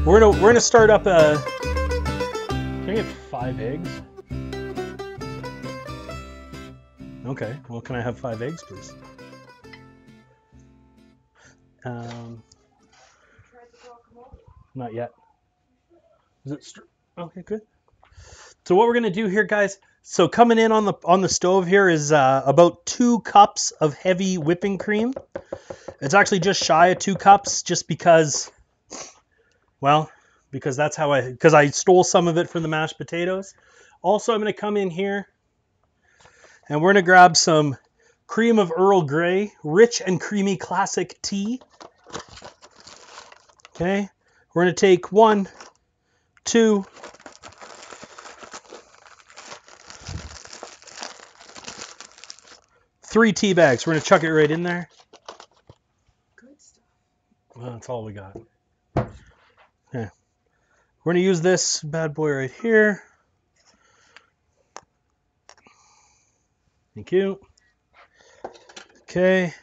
We're gonna start up a. Can I get 5 eggs? Okay. Well, can I have 5 eggs, please? Not yet. Is it? Okay, good. So what we're gonna do here, guys. So coming in on the stove here is about 2 cups of heavy whipping cream. It's actually just shy of 2 cups, just because. Well, because that's how I stole some of it from the mashed potatoes. Also, I'm going to come in here and we're going to grab some cream of Earl Grey, rich and creamy classic tea. Okay, we're going to take 1, 2, 3 tea bags. We're going to chuck it right in there. Good stuff. Well, that's all we got. Okay. We're going to use this bad boy right here. Thank you. Okay.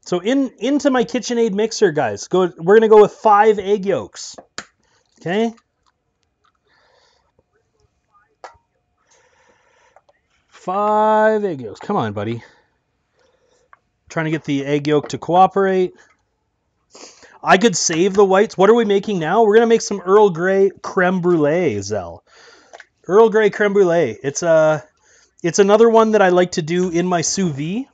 So into my KitchenAid mixer, guys. We're going to go with 5 egg yolks. Okay. 5 egg yolks. Come on, buddy. Trying to get the egg yolk to cooperate. I could save the whites. What are we making now? We're going to make some Earl Grey Creme Brulee, Zell. Earl Grey Creme Brulee. It's another one that I like to do in my sous vide.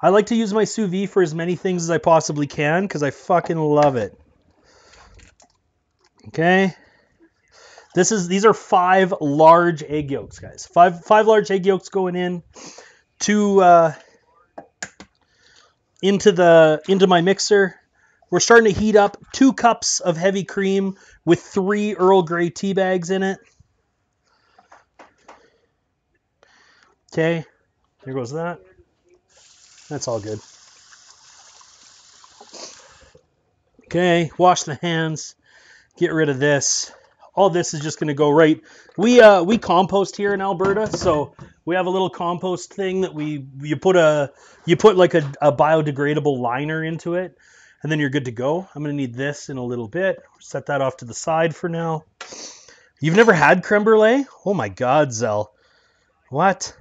I like to use my sous vide for as many things as I possibly can because I fucking love it. Okay. These are 5 large egg yolks, guys. 5 large egg yolks going in to into my mixer. We're starting to heat up 2 cups of heavy cream with 3 Earl Grey tea bags in it. Okay, there goes that. That's all good. Okay, wash the hands. Get rid of this. All this is just going to go right. We compost here in Alberta, so we have a little compost thing that you put like a biodegradable liner into it, and then you're good to go. I'm going to need this in a little bit. Set that off to the side for now. You've never had creme brulee? Oh my God, Zell. What?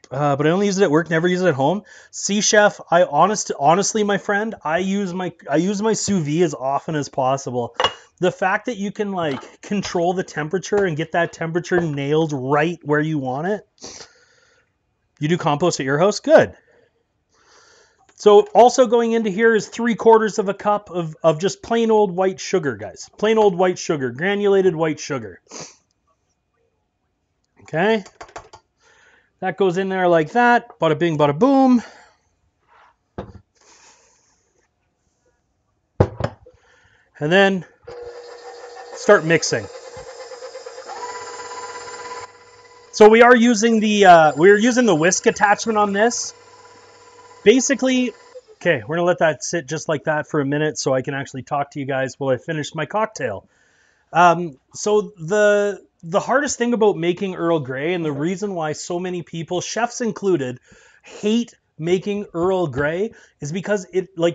But I only use it at work, never use it at home. See, Chef, honestly, my friend, I use my sous vide as often as possible. The fact that you can like control the temperature and get that temperature nailed right where you want it. You do compost at your house? Good. So also going into here is 3/4 cup of just plain old white sugar, guys. Plain old white sugar, granulated white sugar. Okay. That goes in there like that. Bada bing, bada boom. And then start mixing. So we're using the whisk attachment on this. Basically, okay, we're gonna let that sit just like that for a minute so I can actually talk to you guys while I finish my cocktail. So the hardest thing about making Earl Grey, and the reason why so many people, chefs included, hate making Earl Grey is because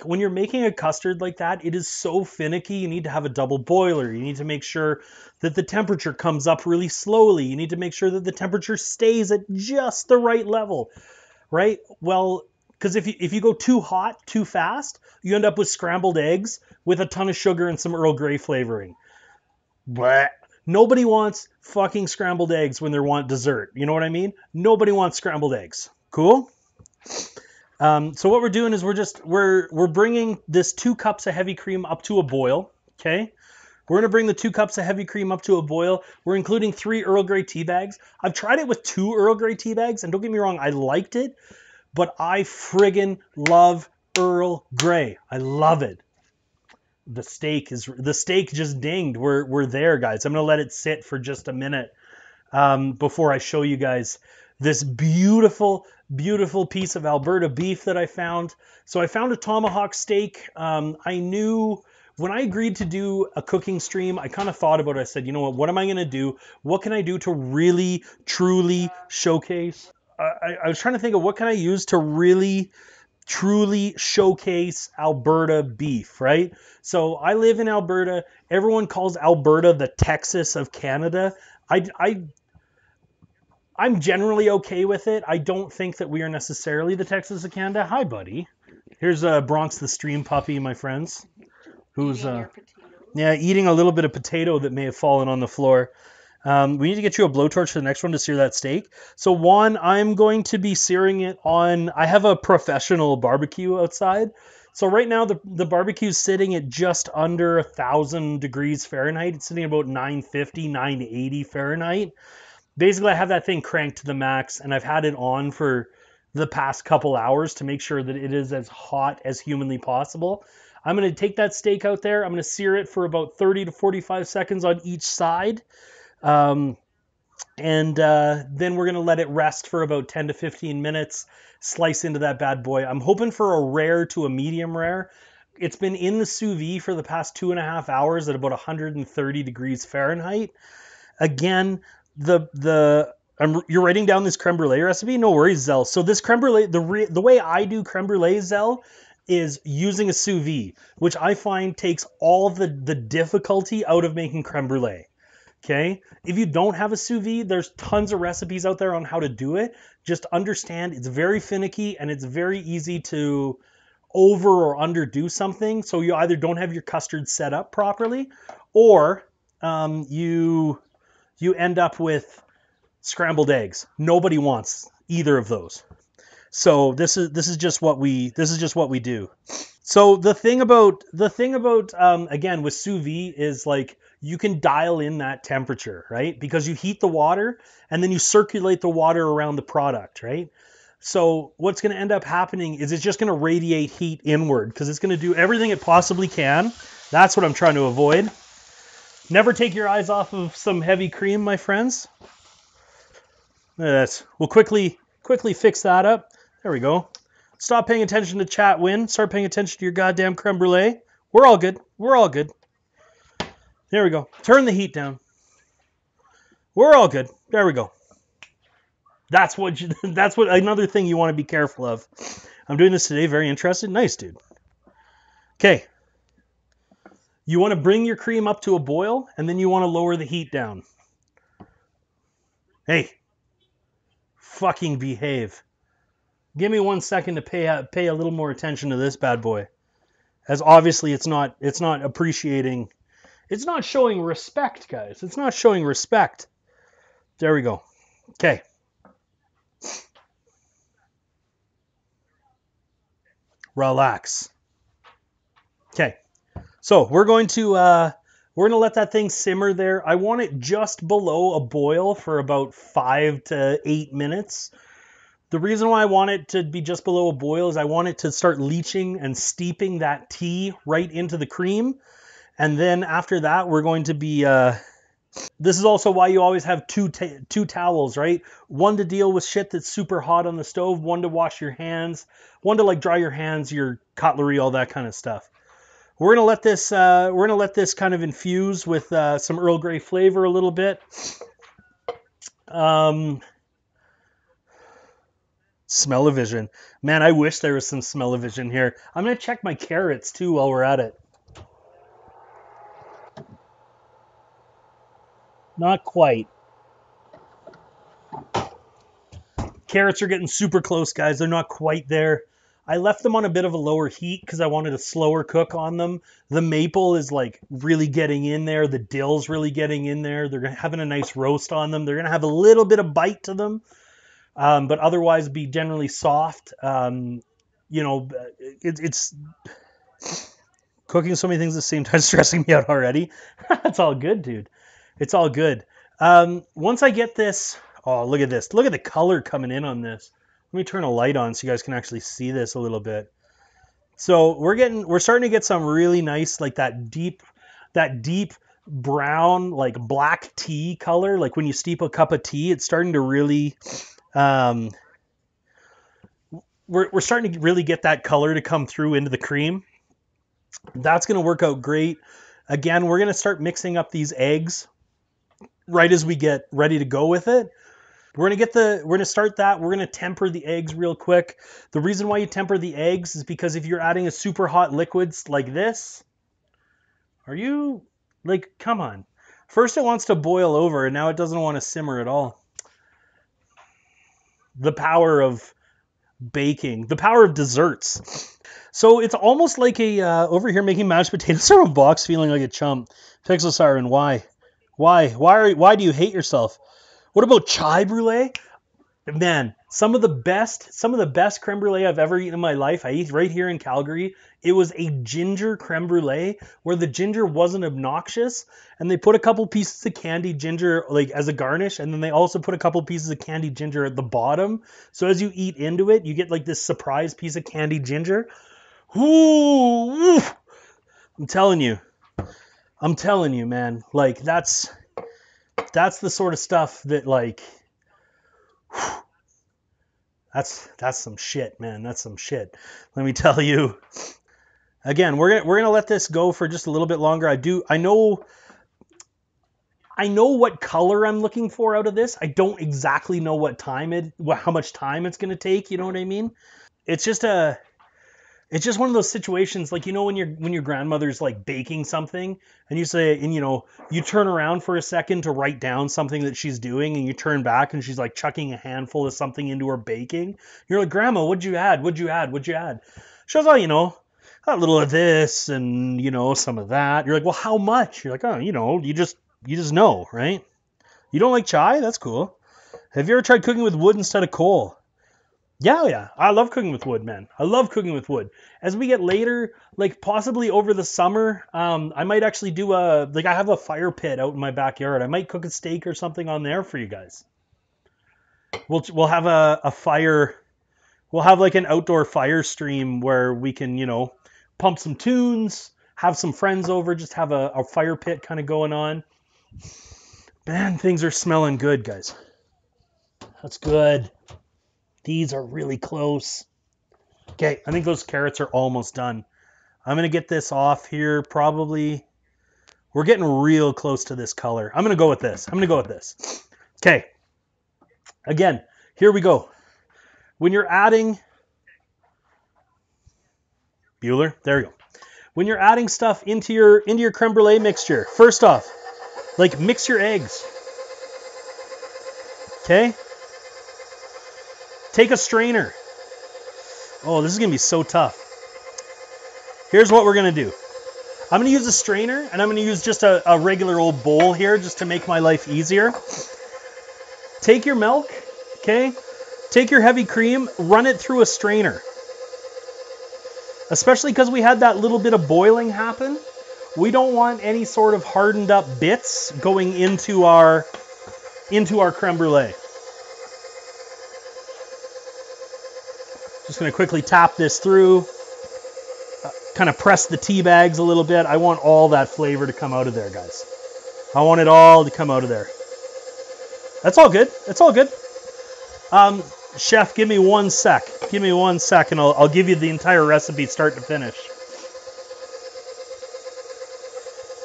when you're making a custard like that, it is so finicky. You need to have a double boiler. You need to make sure that the temperature comes up really slowly. You need to make sure that the temperature stays at just the right level, right? Well, because if you go too hot, too fast, you end up with scrambled eggs with a ton of sugar and some Earl Grey flavoring. Blech. Nobody wants fucking scrambled eggs when they want dessert. You know what I mean? Nobody wants scrambled eggs. Cool? So what we're doing is we're bringing this 2 cups of heavy cream up to a boil. Okay? We're going to bring the 2 cups of heavy cream up to a boil. We're including 3 Earl Grey tea bags. I've tried it with 2 Earl Grey tea bags, and don't get me wrong, I liked it, but I friggin' love Earl Grey. I love it. The steak just dinged. We're there, guys. I'm gonna let it sit for just a minute before I show you guys this beautiful piece of Alberta beef that I found. So I found a tomahawk steak. I knew when I agreed to do a cooking stream, I kind of thought about it. I said, you know what am I gonna do? What can I do to really truly showcase? I was trying to think of what can I use to really truly showcase Alberta beef, right? So I live in Alberta. Everyone calls Alberta the Texas of Canada. I'm generally okay with it. I don't think that we are necessarily the Texas of Canada. Hi, buddy. Here's Bronx the stream puppy, my friends, who's eating a little bit of potato that may have fallen on the floor. We need to get you a blowtorch for the next one to sear that steak. So one, I'm going to be searing it on, I have a professional barbecue outside. So right now the barbecue is sitting at just under 1,000 degrees Fahrenheit. It's sitting at about 950, 980 Fahrenheit. Basically, I have that thing cranked to the max, and I've had it on for the past couple hours to make sure that it is as hot as humanly possible. I'm going to take that steak out there. I'm going to sear it for about 30 to 45 seconds on each side. Then we're going to let it rest for about 10 to 15 minutes, slice into that bad boy. I'm hoping for a rare to a medium rare. It's been in the sous vide for the past 2.5 hours at about 130 degrees Fahrenheit. Again, you're writing down this creme brulee recipe? No worries, Zell. So this creme brulee, the way I do creme brulee, Zell, is using a sous vide, which I find takes all the difficulty out of making creme brulee. Okay? If you don't have a sous vide, there's tons of recipes out there on how to do it. Just understand it's very finicky and it's very easy to over or underdo something. So you either don't have your custard set up properly, or you end up with scrambled eggs. Nobody wants either of those. So this is just what we do. So the thing about again with sous vide is like you can dial in that temperature, right? Because you heat the water and then you circulate the water around the product, right? So what's going to end up happening is it's just going to radiate heat inward because it's going to do everything it possibly can. That's what I'm trying to avoid. Never take your eyes off of some heavy cream, my friends. We'll quickly fix that up. There we go. Stop paying attention to chat, Whyn. Start paying attention to your goddamn creme brulee. We're all good. We're all good. There we go. Turn the heat down. We're all good. There we go. That's what another thing you want to be careful of. I'm doing this today. Very interested. Nice, dude. Okay. You want to bring your cream up to a boil, and then you want to lower the heat down. Hey. Fucking behave. Give me 1 second to pay a little more attention to this bad boy. As obviously it's not appreciating. It's not showing respect, guys. It's not showing respect. There we go. Okay. Relax. Okay. So we're going to let that thing simmer there. I want it just below a boil for about 5 to 8 minutes. The reason why I want it to be just below a boil is I want it to start leaching and steeping that tea right into the cream. And then after that, we're going to be... this is also why you always have two towels, right? One to deal with shit that's super hot on the stove, one to wash your hands, one to like dry your hands, your cutlery, all that kind of stuff. We're gonna let this kind of infuse with some Earl Grey flavor a little bit. Smell-o-vision. Man, I wish there was some smell-o-vision here. I'm gonna check my carrots too while we're at it. Not quite. Carrots are getting super close, guys. They're not quite there. I left them on a bit of a lower heat because I wanted a slower cook on them. The maple is like really getting in there. The dill's really getting in there. They're having a nice roast on them. They're going to have a little bit of bite to them, but otherwise be generally soft. It's cooking so many things at the same time stressing me out already. It's all good, dude. It's all good. Once I get this, oh, look at this. Look at the color coming in on this. Let me turn a light on so you guys can actually see this a little bit. So we're starting to get some really nice, like that deep brown, like black tea color. Like when you steep a cup of tea, it's starting to really, we're starting to really get that color to come through into the cream. That's going to work out great. Again, we're going to start mixing up these eggs right as we get ready to go with it. We're gonna start that. We're gonna temper the eggs real quick. The reason why you temper the eggs is because if you're adding a super hot liquids like this, are you like, come on. First it wants to boil over and now it doesn't want to simmer at all. The power of baking, the power of desserts. So it's almost like a over here making mashed potatoes out of a box, feeling like a chump. Pixel Siren, why? Why do you hate yourself? What about chai brulee? Man, some of the best creme brulee I've ever eaten in my life, I ate right here in Calgary. It was a ginger creme brulee where the ginger wasn't obnoxious, and they put a couple pieces of candied ginger like as a garnish, and then they also put a couple pieces of candied ginger at the bottom. So as you eat into it, you get like this surprise piece of candied ginger. Ooh, I'm telling you, man. Like that's the sort of stuff that like. That's some shit, man. That's some shit. Let me tell you. Again, we're gonna let this go for just a little bit longer. I know what color I'm looking for out of this. I don't exactly know how much time it's gonna take. You know what I mean? It's just one of those situations, like, you know, when your grandmother's like baking something and you say, and you know, you turn around for a second to write down something that she's doing and you turn back and she's like chucking a handful of something into her baking. You're like, Grandma, what'd you add? She goes, oh, you know, a little of this and, you know, some of that. You're like, well, how much? You're like, oh, you know, you just know, right? You don't like chai? That's cool. Have you ever tried cooking with wood instead of coal? Yeah. I love cooking with wood, man. I love cooking with wood. As we get later, like possibly over the summer, I might actually do I have a fire pit out in my backyard. I might cook a steak or something on there for you guys. We'll have a fire. We'll have like an outdoor fire stream where we can, you know, pump some tunes, have some friends over, just have a fire pit kind of going on. Man, things are smelling good, guys. That's good. These are really close. Okay, I think those carrots are almost done. I'm going to get this off here probably. We're getting real close to this color. I'm going to go with this. Okay. Again, here we go. When you're adding... Bueller, there we go. When you're adding stuff into your creme brulee mixture, first off, like mix your eggs. Okay? Take a strainer. Oh, this is going to be so tough. Here's what we're going to do. I'm going to use a strainer, and I'm going to use just a regular old bowl here just to make my life easier. Take your milk, okay? Take your heavy cream, run it through a strainer. Especially because we had that little bit of boiling happen. We don't want any sort of hardened up bits going into our creme brulee. Just going to quickly tap this through, kind of press the tea bags a little bit. I want all that flavor to come out of there, guys. I want it all to come out of there. That's all good. Chef, give me 1 sec. And I'll give you the entire recipe start to finish.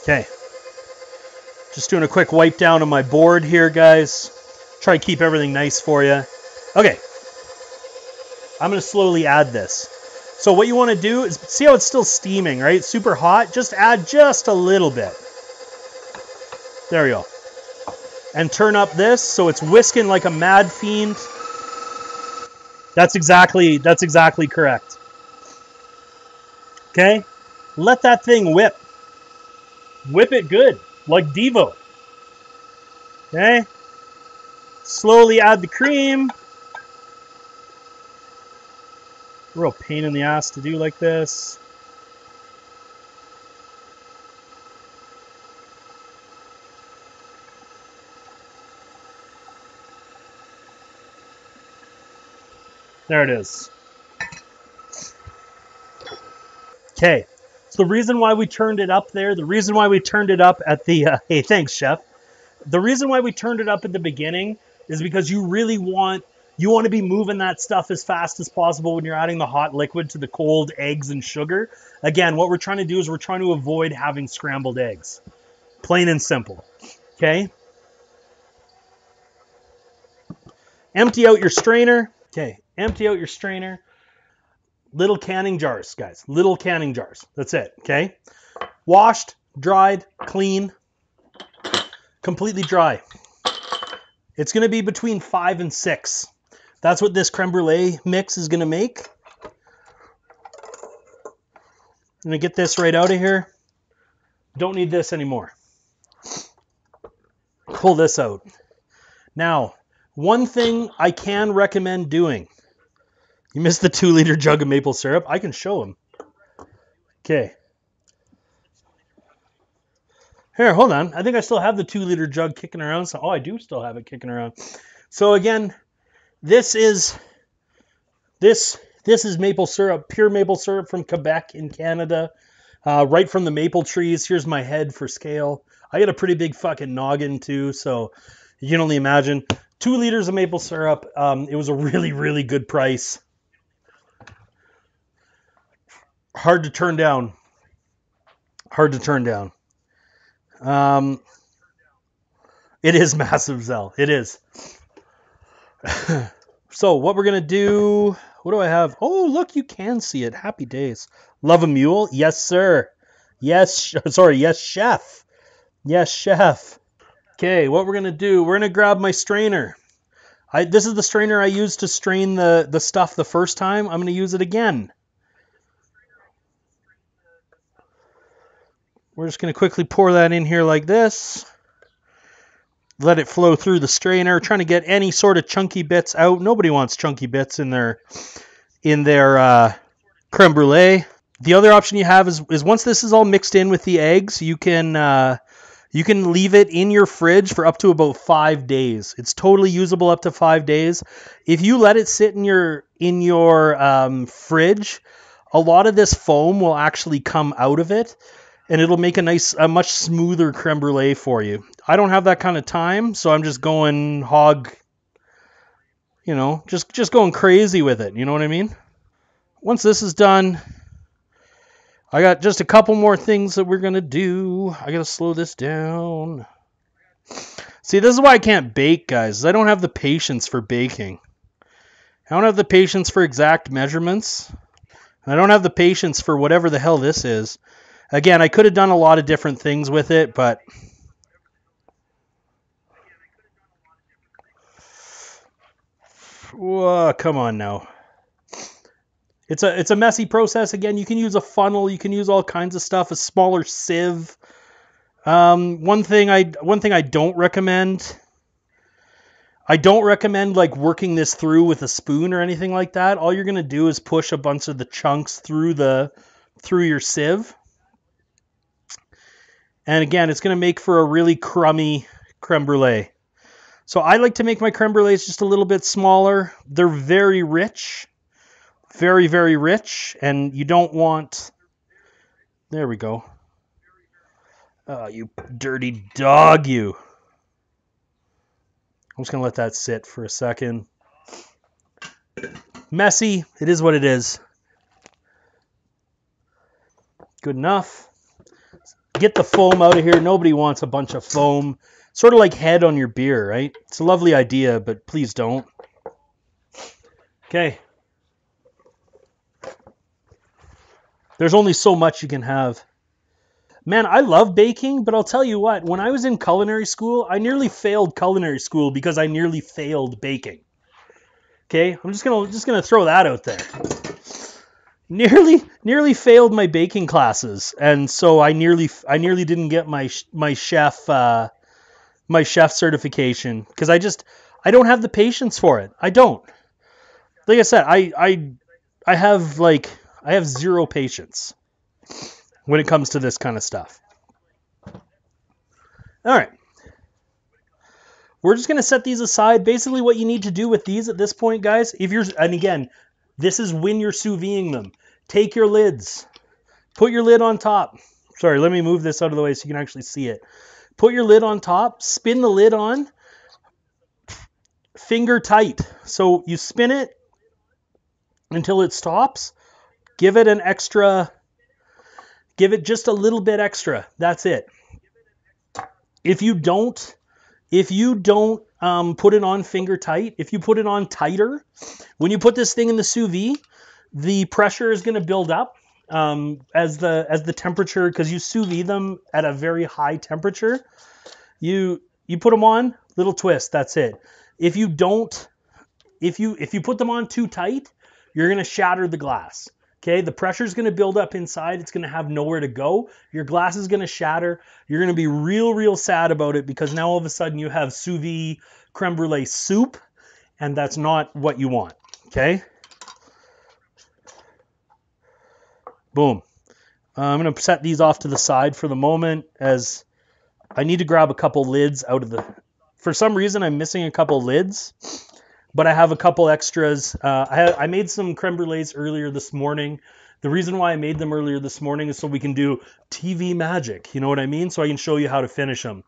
Okay. Just doing a quick wipe down on my board here, guys. Try to keep everything nice for you. Okay. I'm going to slowly add this. So what you want to do is, see how it's still steaming, right? Super hot. Just add just a little bit. There we go. And turn up this so it's whisking like a mad fiend. That's exactly correct. Okay? Let that thing whip. Whip it good, like Devo. Okay? Slowly add the cream. Real pain in the ass to do like this. There it is. Okay. So the reason why we turned it up there, the reason why we turned it up at the, hey, thanks, Chef. The reason why we turned it up at the beginning is because you want to be moving that stuff as fast as possible when you're adding the hot liquid to the cold eggs and sugar. Again, what we're trying to do is we're trying to avoid having scrambled eggs. Plain and simple. Okay? empty out your strainer. Okay, empty out your strainer. Little canning jars, guys. Little canning jars. That's it, okay? Washed, dried, clean, completely dry. It's going to be between 5 and 6. That's what this creme brulee mix is going to make. I'm going to get this right out of here. Don't need this anymore. Pull this out. Now, one thing I can recommend doing. You missed the 2-liter jug of maple syrup. I can show them. Okay. Here, hold on. I think I still have the 2-liter jug kicking around. So, I do still have it kicking around. So again, this is maple syrup, pure maple syrup from Quebec in Canada, right from the maple trees. Here's my head for scale. I got a pretty big fucking noggin too, so you can only imagine. 2 liters of maple syrup. It was a really, really good price. Hard to turn down. Hard to turn down. It is massive, Zell. It is. So what we're going to do, what do I have? Oh, look, you can see it. Happy days. Love a mule? Yes, sir. Yes, sorry, yes, chef. Yes, chef. Okay, what we're going to do, we're going to grab my strainer. This is the strainer I used to strain the stuff the first time. I'm going to use it again. We're just going to quickly pour that in here like this. Let it flow through the strainer, trying to get any sort of chunky bits out. Nobody wants chunky bits in their creme brulee. The other option you have is once this is all mixed in with the eggs, you can leave it in your fridge for up to about 5 days. It's totally usable up to 5 days. If you let it sit in your fridge, a lot of this foam will actually come out of it, and it'll make a much smoother creme brulee for you. I don't have that kind of time, so I'm just going hog, just going crazy with it. You know what I mean? Once this is done, I got just a couple more things that we're going to do. I got to slow this down. See, this is why I can't bake, guys. I don't have the patience for baking. I don't have the patience for exact measurements. I don't have the patience for whatever the hell this is. Again, I could have done a lot of different things with it, but whoa, come on now. It's a messy process. Again, you can use a funnel, you can use all kinds of stuff, a smaller sieve. One thing I don't recommend. I don't recommend like working this through with a spoon or anything like that. All you're gonna do is push a bunch of the chunks through your sieve. And again, it's going to make for a really crummy creme brulee. So I like to make my creme brulees just a little bit smaller. They're very rich. Very, very rich. And you don't want... There we go. Oh, you dirty dog, you. I'm just going to let that sit for a second. Messy. It is what it is. Good enough. Get the foam out of here. Nobody wants a bunch of foam. Sort of like head on your beer, right? It's a lovely idea, but please don't. Okay. There's only so much you can have. Man, I love baking, but I'll tell you what. When I was in culinary school, I nearly failed culinary school because I nearly failed baking. Okay? I'm just gonna throw that out there. Nearly failed my baking classes, and so I nearly didn't get my chef certification because I don't have the patience for it. I don't. Like I said, I have zero patience when it comes to this kind of stuff. All right. We're just going to set these aside. Basically what you need to do with these at this point, guys, and again, this is when you're sous videing them. Take your lids. Put your lid on top. Sorry, let me move this out of the way so you can actually see it. Put your lid on top. Spin the lid on. Finger tight. So you spin it until it stops. Give it just a little bit extra. That's it. If you don't put it on finger tight. If you put it on tighter, when you put this thing in the sous vide, the pressure is going to build up as the temperature, because you sous vide them at a very high temperature. You put them on, little twist, that's it. If you put them on too tight, you're going to shatter the glass. Okay, the pressure is going to build up inside. It's going to have nowhere to go. Your glass is going to shatter. You're going to be real sad about it, because now all of a sudden you have sous vide creme brulee soup, and that's not what you want. Okay. Boom. I'm going to set these off to the side for the moment, as I need to grab a couple lids out of the... For some reason, I'm missing a couple lids, but I have a couple extras. I made some creme brulees earlier this morning. The reason why I made them earlier this morning is so we can do TV magic. You know what I mean? So I can show you how to finish them.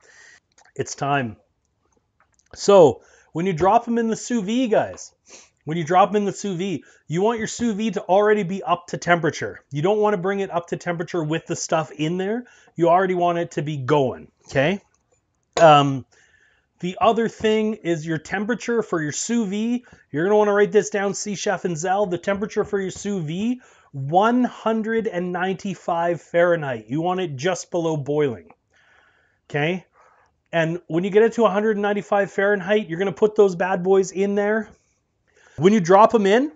It's time. So when you drop them in the sous vide, guys, when you drop them in the sous vide, you want your sous vide to already be up to temperature. You don't want to bring it up to temperature with the stuff in there. You already want it to be going, okay? The other thing is your temperature for your sous vide. You're going to want to write this down, C Chef and Zell. The temperature for your sous vide, 195 Fahrenheit. You want it just below boiling, okay? And when you get it to 195 Fahrenheit, you're going to put those bad boys in there. When you drop them in,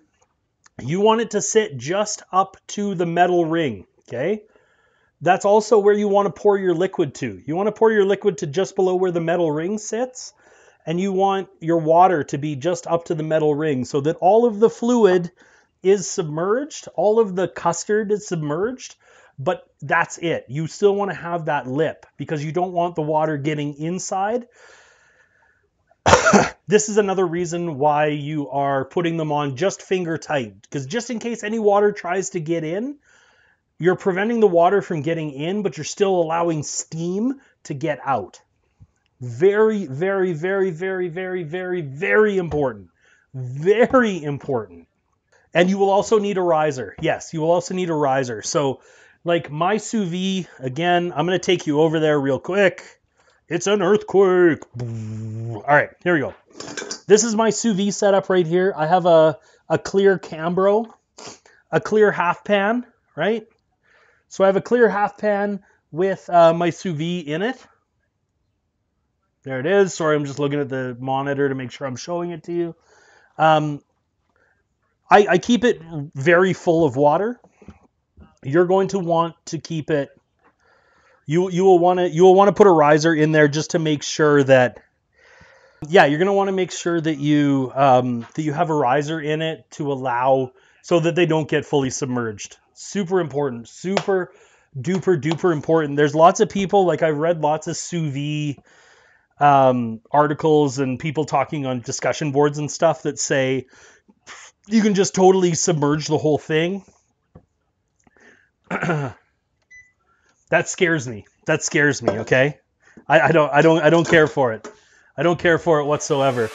you want it to sit just up to the metal ring, okay? That's also where you want to pour your liquid to. You want to pour your liquid to just below where the metal ring sits, and you want your water to be just up to the metal ring, so that all of the fluid is submerged, all of the custard is submerged, but that's it. You still want to have that lip, because you don't want the water getting inside. This is another reason why you are putting them on just finger tight, because just in case any water tries to get in, you're preventing the water from getting in, but you're still allowing steam to get out. Very important. Very important. And you will also need a riser. Yes, you will also need a riser. So, like my sous vide, again, I'm going to take you over there real quick. It's an earthquake. All right, here we go. This is my sous vide setup right here. I have a clear Cambro, a clear half pan, right? So I have a clear half pan with my sous vide in it. There it is. Sorry, I'm just looking at the monitor to make sure I'm showing it to you. I keep it very full of water. You're going to want to keep it. You will want to put a riser in there just to make sure that. Yeah, you're going to want to make sure that you have a riser in it to allow, so that they don't get fully submerged. Super important. Super duper important. There's lots of people, like I've read lots of sous vide articles and people talking on discussion boards and stuff that say you can just totally submerge the whole thing. That scares me. Okay? I don't care for it. I don't care for it whatsoever.